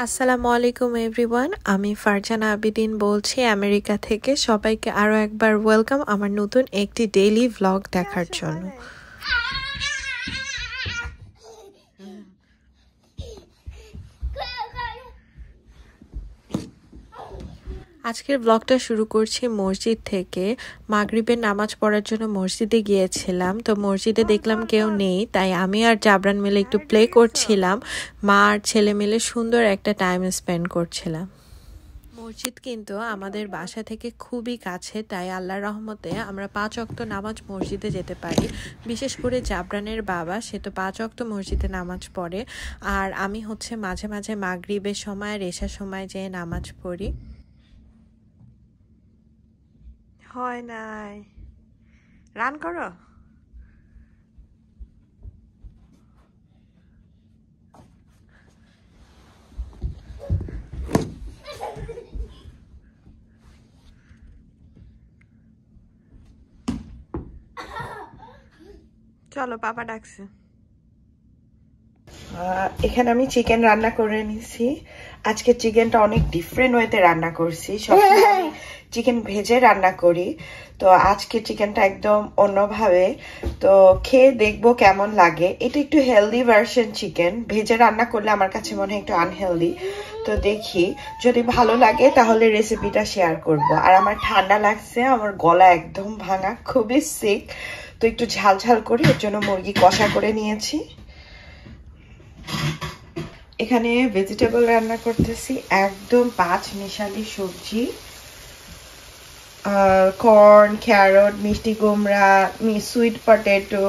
আসসালামু আলাইকুম এভরিওয়ান, আমি ফারজানা আবিদিন বলছি আমেরিকা থেকে। সবাইকে আরও একবার ওয়েলকাম আমার নতুন একটি ডেইলি ভ্লগ দেখার জন্য। আজকের ব্লগটা শুরু করছি মসজিদ থেকে। মাগরিবের নামাজ পড়ার জন্য মসজিদে গিয়েছিলাম, তো মসজিদে দেখলাম কেউ নেই, তাই আমি আর জাবরান মিলে একটু প্লে করছিলাম। মা আর ছেলে মিলে সুন্দর একটা টাইম স্পেন্ড করছিলাম। মসজিদ কিন্তু আমাদের বাসা থেকে খুবই কাছে, তাই আল্লাহর রহমতে আমরা 5 ওয়াক্ত নামাজ মসজিদে যেতে পারি। বিশেষ করে জাবরানের বাবা, সে তো 5 ওয়াক্ত মসজিদে নামাজ পড়ে, আর আমি হচ্ছে মাঝে মাঝে মাগরিবের সময় আর এশার সময় যেয়ে নামাজ পড়ি। হয় নাই, রান করো। চলো, পাপা ডাকছে। এখানে আমি চিকেন রান্না করে নিছি। আজকে চিকেনটা অনেক ডিফারেন্ট ওয়েতে রান্না করছি। সবসময় আমি চিকেন ভেজে রান্না করি, তো আজকে চিকেনটা একদম অন্যভাবে। তো খেয়ে দেখবো কেমন লাগে। এটা একটু হেলদি ভার্সন চিকেন। ভেজে রান্না করলে আমার কাছে মনে হয় একটু আনহেলদি। তো দেখি, যদি ভালো লাগে তাহলে রেসিপিটা শেয়ার করব। আর আমার ঠান্ডা লাগছে, আমার গলা একদম ভাঙা, খুবই সিক। তো একটু ঝাল ঝাল করে এর জন্য মুরগি কষা করে নিয়েছি। এখানে ভেজিটেবল রান্না করতেছি, একদম 5 মিশালি সবজি। কর্ন, ক্যারট, মিষ্টি কুমড়া, সুইট পটেটো,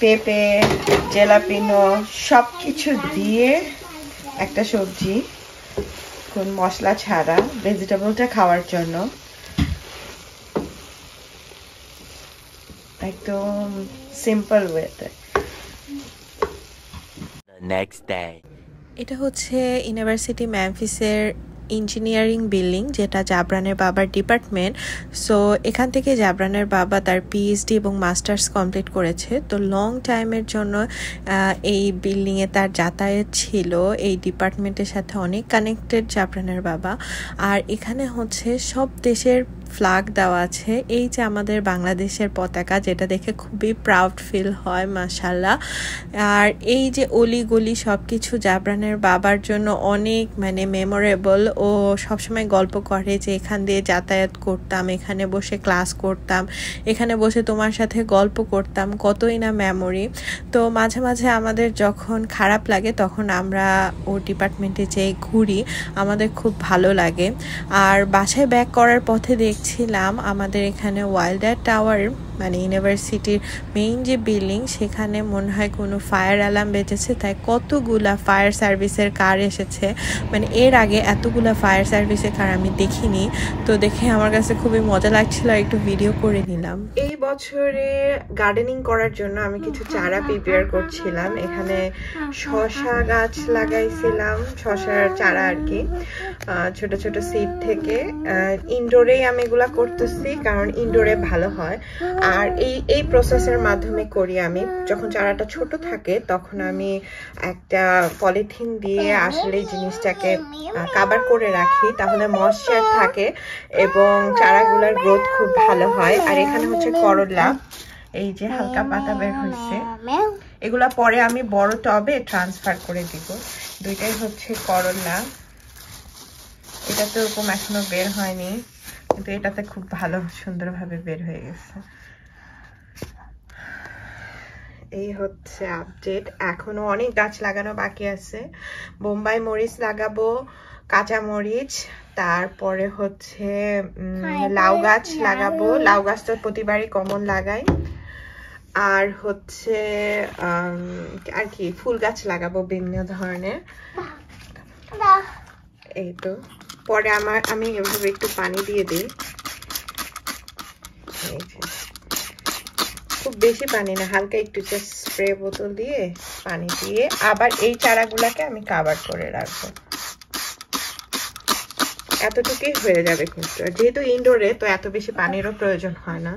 পেঁপে, জেলাপিনো সবকিছু দিয়ে একটা সবজি, কোন মশলা ছাড়া, ভেজিটেবলটা খাওয়ার জন্য একদম সিম্পল ওয়েতে। Next day. এটা হচ্ছে ইউনিভার্সিটি ম্যামফিসের ইঞ্জিনিয়ারিং বিল্ডিং, যেটা জাবরানের বাবার ডিপার্টমেন্ট। সো এখান থেকে জাবরানের বাবা তার পিএইচডি এবং মাস্টার্স কমপ্লিট করেছে। তো লং টাইমের জন্য এই বিল্ডিংয়ে তার যাতায়াত ছিল। এই ডিপার্টমেন্টের সাথে অনেক কানেক্টেড জাবরানের বাবা। আর এখানে হচ্ছে সব দেশের ফ্ল্যাগ দেওয়া আছে। এই যে আমাদের বাংলাদেশের পতাকা, যেটা দেখে খুবই প্রাউড ফিল হয়, মাশাল্লাহ। আর এই যে অলি গলি সব কিছু জাবরানের বাবার জন্য অনেক মেমোরেবল। ও সবসময় গল্প করে যে এখান দিয়ে যাতায়াত করতাম, এখানে বসে ক্লাস করতাম, এখানে বসে তোমার সাথে গল্প করতাম, কতই না মেমোরি। তো মাঝে মাঝে আমাদের যখন খারাপ লাগে তখন আমরা ও ডিপার্টমেন্টে যেয়ে ঘুরি, আমাদের খুব ভালো লাগে। আর বাসায় ব্যাক করার পথে দেখছিলাম আমাদের এখানে ওয়াইল্ডার টাওয়ার, ইউনিভার্সিটির মেইন যে বিল্ডিং, সেখানে মনে হয় কোনো ফায়ার অ্যালার্ম বেজেছে, তাই কতগুলা ফায়ার সার্ভিসের কার এসেছে। এর আগে এতগুলা ফায়ার সার্ভিসের কার আমি দেখিনি। তো দেখে আমার কাছে খুবই মজা লাগছিল, একটু ভিডিও করে নিলাম। এই বছরে গার্ডেনিং করার জন্য আমি কিছু চারা প্রিপেয়ার করছিলাম। এখানে শসা গাছ লাগাইছিলাম, শসার চারা আর কি, ছোট ছোট সিড থেকে। ইনডোরেই আমি এগুলা করতেছি, কারণ ইনডোরে ভালো হয়। আর এই প্রসেসের মাধ্যমে করি আমি। যখন চারাটা ছোট থাকে তখন আমি একটা পলিথিন দিয়ে আসলে এই জিনিসটাকে কাভার করে রাখি, তাহলে ময়েশ্চার থাকে এবং চারাগুলোর গ্রোথ খুব ভালো হয়। আর এখানে হচ্ছে করলা, এই যে হালকা পাতা বের হয়েছে, এগুলা পরে আমি বড় টবে ট্রান্সফার করে দিব। দুইটাই হচ্ছে করলা। এটা তো এরকম এখনো বের হয়নি, কিন্তু এটাতে খুব ভালো সুন্দরভাবে বের হয়ে গেছে। এই হচ্ছে আপডেট। এখনো অনেক গাছ লাগানো বাকি আছে। বোম্বাই মরিচ লাগাবো, কাঁচা মরিচ, তারপরে হচ্ছে লাউ গাছ লাগাবো। লাউ গাছ তো প্রতিবারই কমন লাগাই। আর হচ্ছে আর কি ফুল গাছ লাগাবো বিভিন্ন ধরনের। এই তো পরে আমি এভাবে একটু পানি দিয়ে দিই। খুব বেশি পানি না, হালকা একটু জাস্ট স্প্রে বোতল দিয়ে পানি দিয়ে আবার এই চারাগুলাকে আমি কাভার করে রাখবো। এতটুকুই হয়ে যাবে, কিন্তু যেহেতু ইনডোরে তো এত বেশি পানিরও প্রয়োজন হয় না।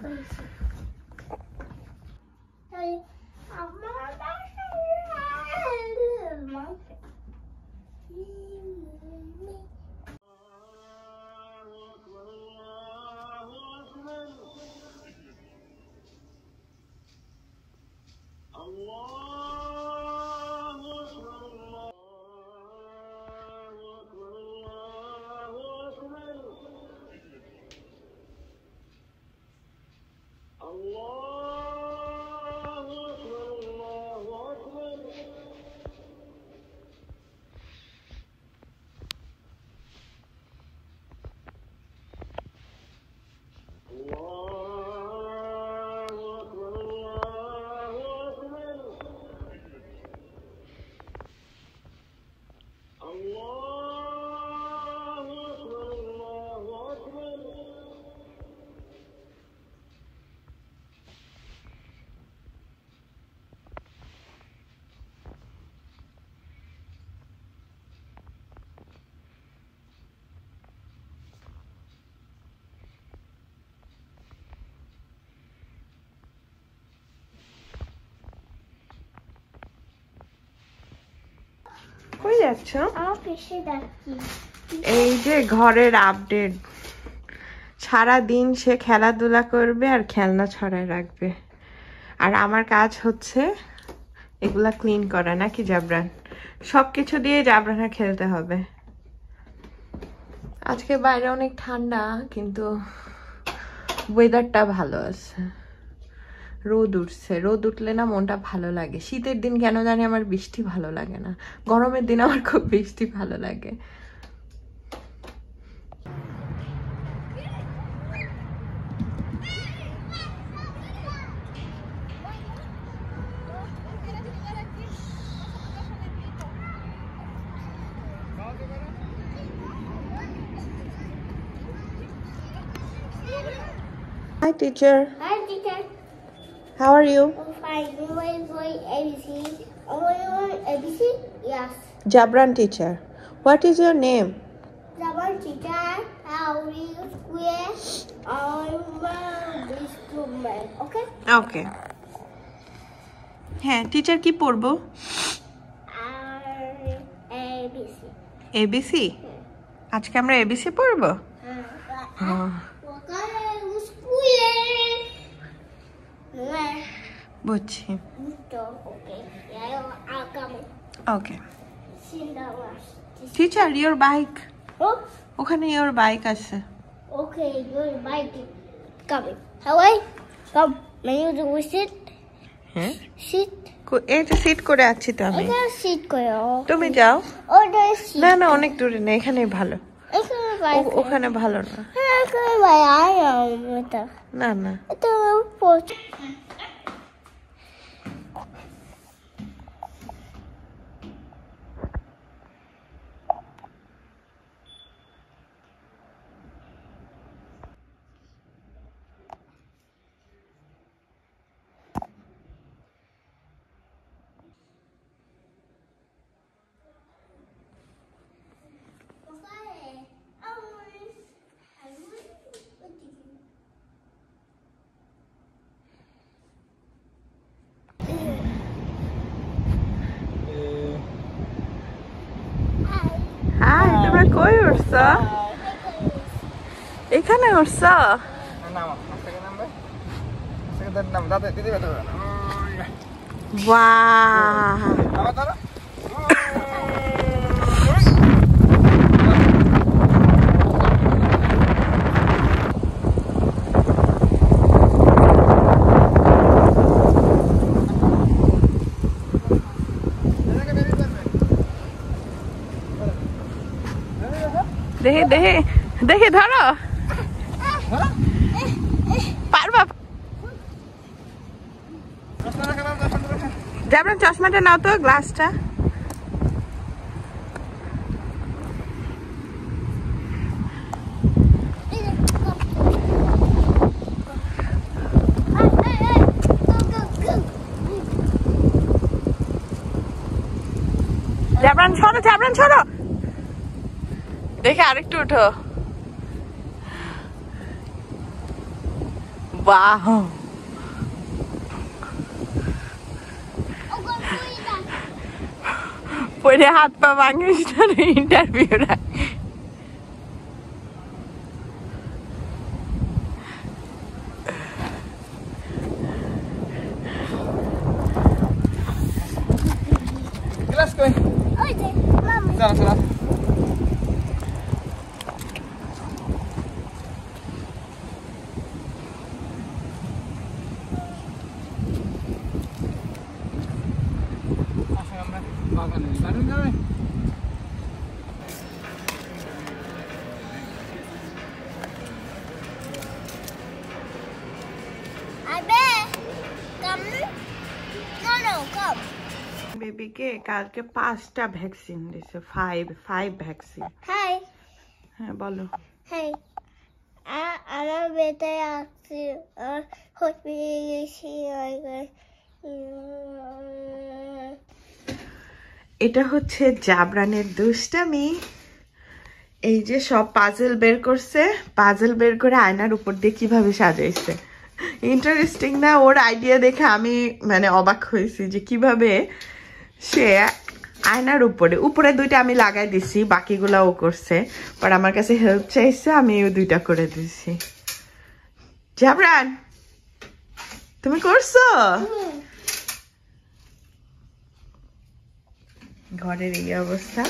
কই যাচ্ছ? অফিসে যাচ্ছি। এই যে ঘরের আপডেট, সারা দিন সে খেলাধুলা করবে আর খেলনা ছড়ায় রাখবে, আর আমার কাজ হচ্ছে এগুলা ক্লিন করা, নাকি জাবরান? সবকিছু দিয়ে জাবরানের খেলতে হবে। আজকে বাইরে অনেক ঠান্ডা, কিন্তু ওয়েদারটা ভালো আছে, রোদ উঠছে। রোদ উঠলে না মনটা ভালো লাগে। শীতের দিন কেন জানি আমার বৃষ্টি ভালো লাগে না, গরমের দিন আমার খুব বৃষ্টি ভালো লাগে। Hi teacher. Hi, teacher. How are you? I'm fine. You want to ABC? ABC? Yes. Jabran teacher. What is your name? The one teacher, how we square, this woman. Okay? Okay. হ্যাঁ, teacher কি পড়বো? ABC. ABC? আজকে আমরা ABC পড়বো? হ্যাঁ। বুঝছি। Okay. Teacher, your bike. ওখানে your bike আছে। Okay, your bike is coming. How are you? Come, may you do sit? হ্যাঁ, Sit. এই যে সিট করে আছি তো আমি। এখানে sit করো। তুমি যাও। ওটা sit. না না, অনেক দূরে না, এখানেই ভালো। এখানে bike. ওখানে ভালো না। হ্যাঁ, এখানে bike এটা। না না। এটা পোস্ট। হাই, তোমরা কই উঠছো? এখানে উঠছো? বাহ, দেখে দেখে দেখে ধরো, পারবা? জাবরান, চশমাটা নাও তো, গ্লাসটা। জাবরান সরো, জাবরান সরো, দেখে আরেকটু উঠো। বাহ, পরে হাত পা ভাঙিস না, ইন্টারভিউ না। বেবিকে কালকে 5টা ভ্যাকসিন দিছে, 5 ভ্যাকসিন। হাই। হ্যাঁ বলো। হাই, আমার বেটায় আসছে, হসপিটালে গেছি। এটা হচ্ছে জাবরানের দুষ্টামি। এই যে সব পাজল বের করছে, পাজল বের করে আয়নার উপর দিয়ে কিভাবে সাজাইছে। ইন্টারেস্টিং না? ওর আইডিয়া দেখে আমি মানে অবাক হয়েছি যে কিভাবে সে আয়নার উপরে উপরে দুইটা আমি লাগাই দিছি, বাকিগুলা ও করছে, বাট আমার কাছে হেল্প চাইছে, আমি ওই দুইটা করে দিছি। জাবরান তুমি করছো? ঘরের এই অবস্থা।